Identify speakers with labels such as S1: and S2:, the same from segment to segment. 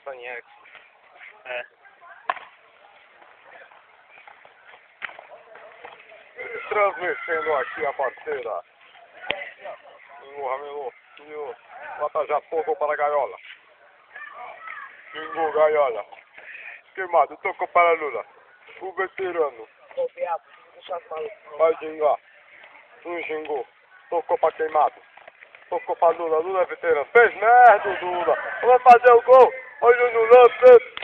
S1: Banheiro.
S2: É.
S3: Transmitindo aqui a parceira. Bota já pouco para a gaiola. Xingou gaiola. Queimado, tocou para a Lula. O veterano. Vai gingar. Não xingou. Tocou para queimado. Tocou para Lula. Lula é veterano. Fez merda, Lula. Vai fazer o gol. Olha no lance.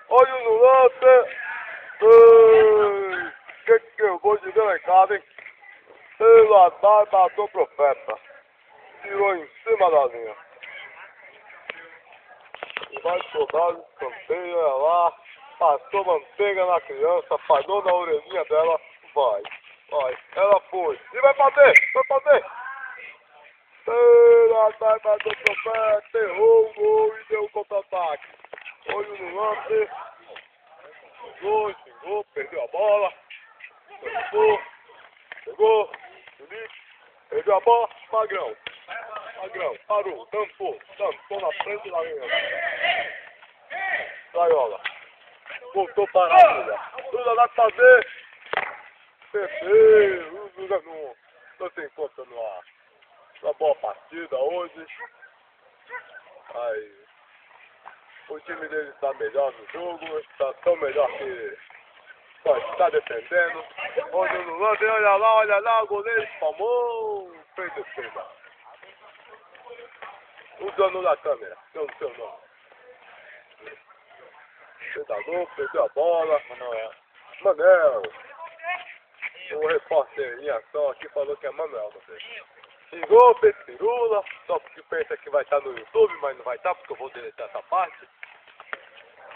S3: Olha no lance. Que eu vou de delegado, hein? Pela data do profeta. Tirou em cima da linha. E vai sobrar o escanteio, olha lá. Passou manteiga na criança, falhou na orelhinha dela. Vai. Ela foi. E vai bater. Pela data do profeta. Errou o gol e deu contra-ataque. Olho no lance. Xingou, perdeu a bola. Pegou, Felipe, perdeu a bola, Magrão, parou, tampou na frente da linha. Gaiola, voltou para a Lula vai fazer, perdeu, Lula não se encontra na boa partida hoje. Aí, o time dele está melhor no jogo, está tão melhor que está defendendo. Olha no lance, olha lá, o goleiro espalmou, fez defesa. O dono da câmera, não sei o nome. Pedalou, perdeu a bola. Manel. O repórter em ação aqui falou que é Manuel. Xingou, fez pirula, só porque pensa que vai estar no YouTube, mas não vai estar porque eu vou deletar essa parte.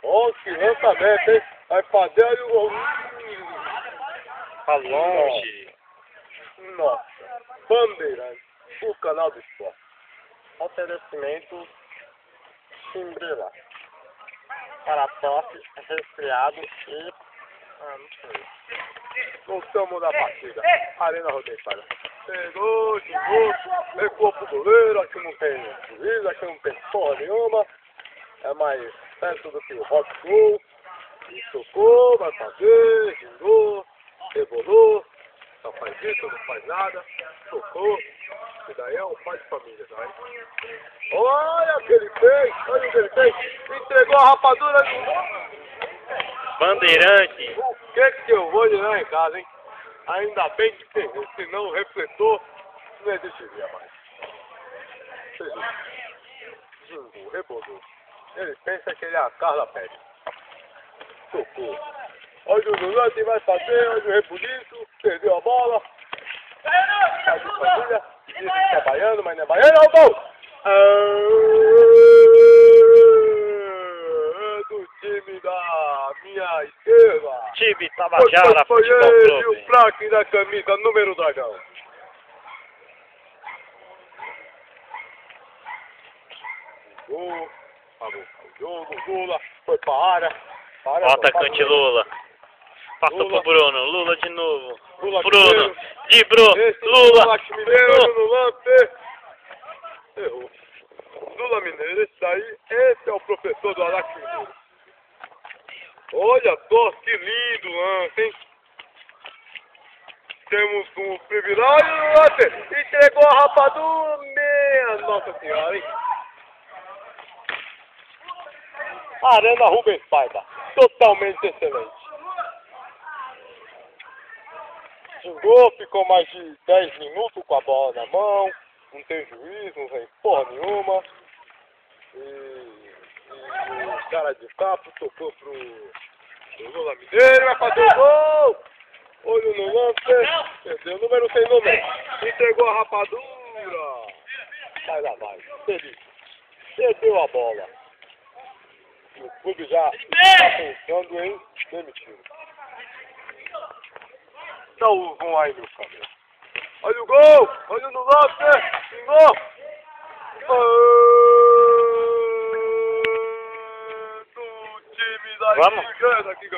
S3: Bom, que lançamento, hein? Vai fazer aí o gol.
S2: Tá longe.
S3: Nossa. Bandeirante. O canal do esporte.
S2: Oferecimento Chimbrila. Para tosse, resfriado e... não sei.
S3: Voltamos da partida. Arena rodeada. Pegou, xingou, recuou pro goleiro. Aqui não tem juiz, aqui não tem porra nenhuma. É mais perto do que o rock gol. E tocou, vai fazer, xingou, rebolou. Só faz isso, não faz nada. Tocou. Isso daí é um pai de família, tá? Olha o que ele fez, entregou a rapadura do...
S2: Bandeirante.
S3: O que eu vou dizer em casa, hein? Ainda bem que tem, senão o refletor não existiria mais. Xingou, rebolou. Ele pensa que ele é a Carla Pérez. Tocou. Olha o Lulante vai fazer, olha o Repulito, perdeu a bola. Sai de família, diz que é baiano, mas não é baiano, é o gol! Do time da minha esquerda.
S2: Time Tabajara Futebol
S3: Ele,
S2: Clube.
S3: o plaque da camisa número dragão. Gol, acabou o jogo, Lula foi pra área.
S2: O atacante Lula. Passou
S3: Lula.
S2: pro Bruno. Lula de novo.
S3: Lula
S2: Bruno.
S3: Esse
S2: Lula.
S3: Mineiro no lance. Errou. Lula Mineiro, esse é o professor do Araque Mineiro. Olha só que lindo lance, hein? Temos um privilégio no lance. Entregou a rapadura. Minha Nossa Senhora, hein? Arena Rubens Paiva. Totalmente excelente. Xingou, ficou mais de 10 minutos com a bola na mão. Não tem juiz, não tem porra nenhuma. E o cara de papo tocou pro Lula Mineiro, vai fazer o gol! Olho no lance, perdeu o número sem número. Entregou a rapadura. Vai lá, vai. Feliz. Perdeu a bola. E o clube já está pensando em demitir. Dá o vão aí, meu câmera. Olha o gol! Olha no lance! Xingou!
S2: Vamos?
S3: Aqui,